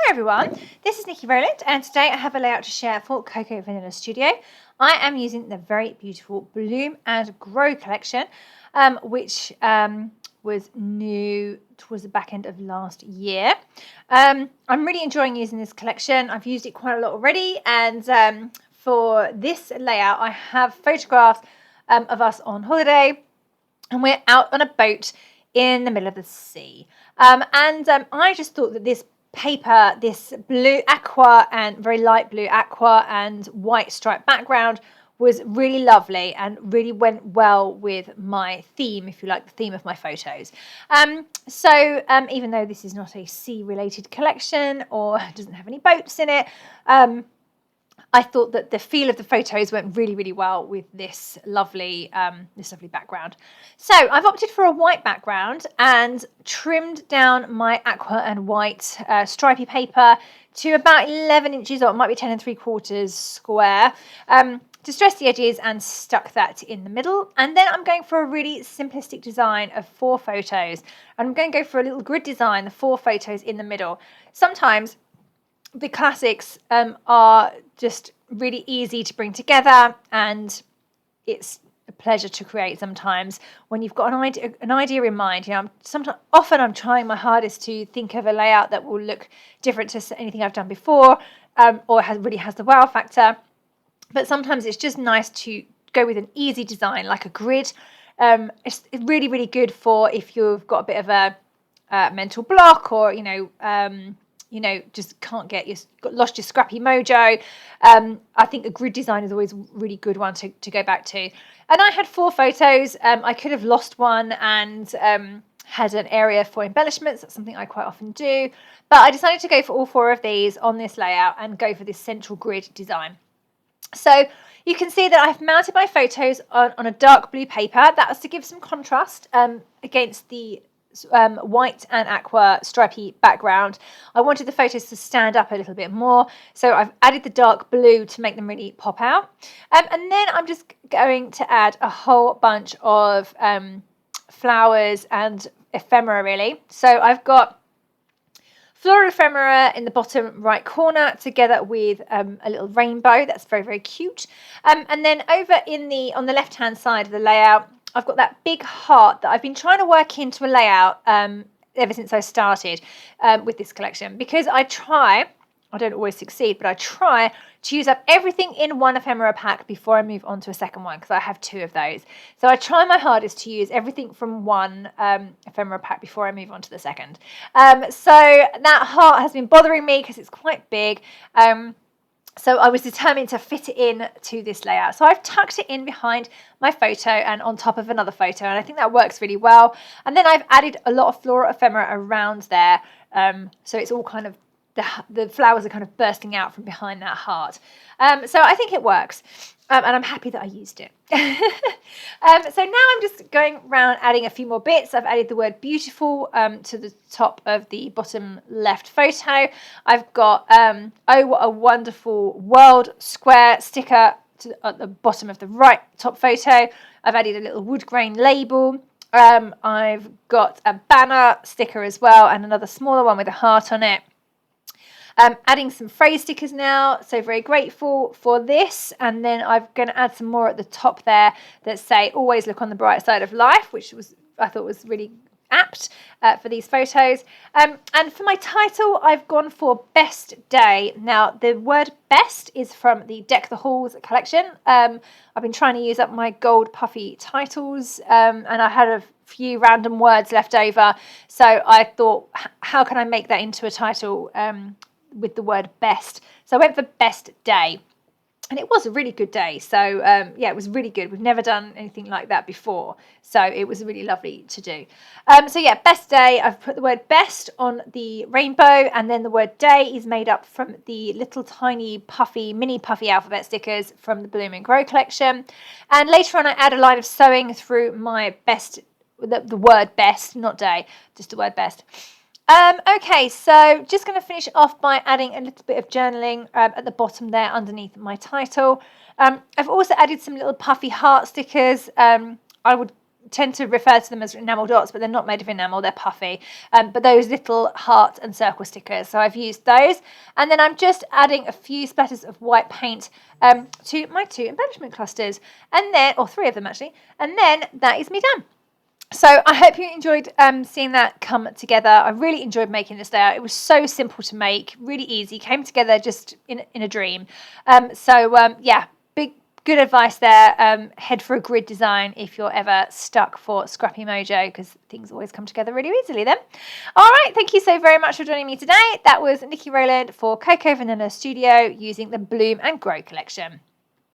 Hi everyone, this is Niki Rowland and today I have a layout to share for Cocoa Vanilla Studio. I am using the very beautiful Bloom and Grow collection, which was new towards the back end of last year. I'm really enjoying using this collection. I've used it quite a lot already, and for this layout I have photographs of us on holiday and we're out on a boat in the middle of the sea. I just thought that this paper, this blue aqua and very light blue aqua and white striped background was really lovely and really went well with my theme, if you like, the theme of my photos. Even though this is not a sea related collection or doesn't have any boats in it, I thought that the feel of the photos went really, really well with this lovely background. So I've opted for a white background and trimmed down my aqua and white stripy paper to about 11 inches, or it might be 10 3/4 square, distressed the edges and stuck that in the middle. And then I'm going for a really simplistic design of 4 photos. I'm going to go for a little grid design, the 4 photos in the middle. Sometimes the classics are just really easy to bring together, and it's a pleasure to create sometimes when you've got an idea in mind. You know, often I'm trying my hardest to think of a layout that will look different to anything I've done before, or really has the wow factor. But sometimes it's just nice to go with an easy design like a grid. It's really, really good for if you've got a bit of a mental block, or just can't lost your scrappy mojo. I think a grid design is always a really good one to go back to. And I had 4 photos. I could have lost one and had an area for embellishments. That's something I quite often do. But I decided to go for all 4 of these on this layout and go for this central grid design. So you can see that I've mounted my photos on a dark blue paper. That was to give some contrast against the white and aqua stripy background. I wanted the photos to stand up a little bit more, so I've added the dark blue to make them really pop out. And then I'm just going to add a whole bunch of flowers and ephemera, really. So I've got Floral Ephemera in the bottom right corner together with a little rainbow. That's very, very cute. And then over on the left hand side of the layout, I've got that big heart that I've been trying to work into a layout ever since I started with this collection, because I don't always succeed, but I try to use up everything in one ephemera pack before I move on to a second one, because I have 2 of those. So I try my hardest to use everything from one ephemera pack before I move on to the second. So that heart has been bothering me because it's quite big. So I was determined to fit it in to this layout. So I've tucked it in behind my photo and on top of another photo, and I think that works really well. And then I've added a lot of floral ephemera around there. So it's all kind of, the flowers are kind of bursting out from behind that heart. So I think it works. And I'm happy that I used it. So now I'm just going around adding a few more bits. I've added the word beautiful to the top of the bottom left photo. I've got oh what a wonderful world square sticker at the bottom of the right top photo. I've added a little wood grain label. I've got a banner sticker as well, and another smaller one with a heart on it. Adding some phrase stickers now, so very grateful for this. And then I'm going to add some more at the top there that say always look on the bright side of life, which I thought was really apt for these photos. And for my title, I've gone for Best Day. Now, the word best is from the Deck the Halls collection. I've been trying to use up my gold puffy titles, and I had a few random words left over. So I thought, how can I make that into a title with the word best? So I went for Best Day, and it was a really good day. So yeah, it was really good. We've never done anything like that before, so it was really lovely to do. So yeah, Best Day, I've put the word best on the rainbow, and then the word day is made up from the little tiny mini puffy alphabet stickers from the Bloom and Grow collection. And later on I add a line of sewing through my the word best, not day, just the word best. Okay, so just going to finish off by adding a little bit of journaling at the bottom there underneath my title. I've also added some little puffy heart stickers. I would tend to refer to them as enamel dots, but they're not made of enamel, they're puffy. But those little heart and circle stickers, so I've used those. And then I'm just adding a few splatters of white paint to my 2 embellishment clusters, and then, or 3 of them actually, and then that is me done. So I hope you enjoyed seeing that come together. I really enjoyed making this layout. It was so simple to make, really easy, came together just in a dream. Yeah, good advice there. Head for a grid design if you're ever stuck for Scrappy Mojo, because things always come together really easily then. All right, thank you so very much for joining me today. That was Niki Rowland for Cocoa Vanilla Studio using the Bloom and Grow collection.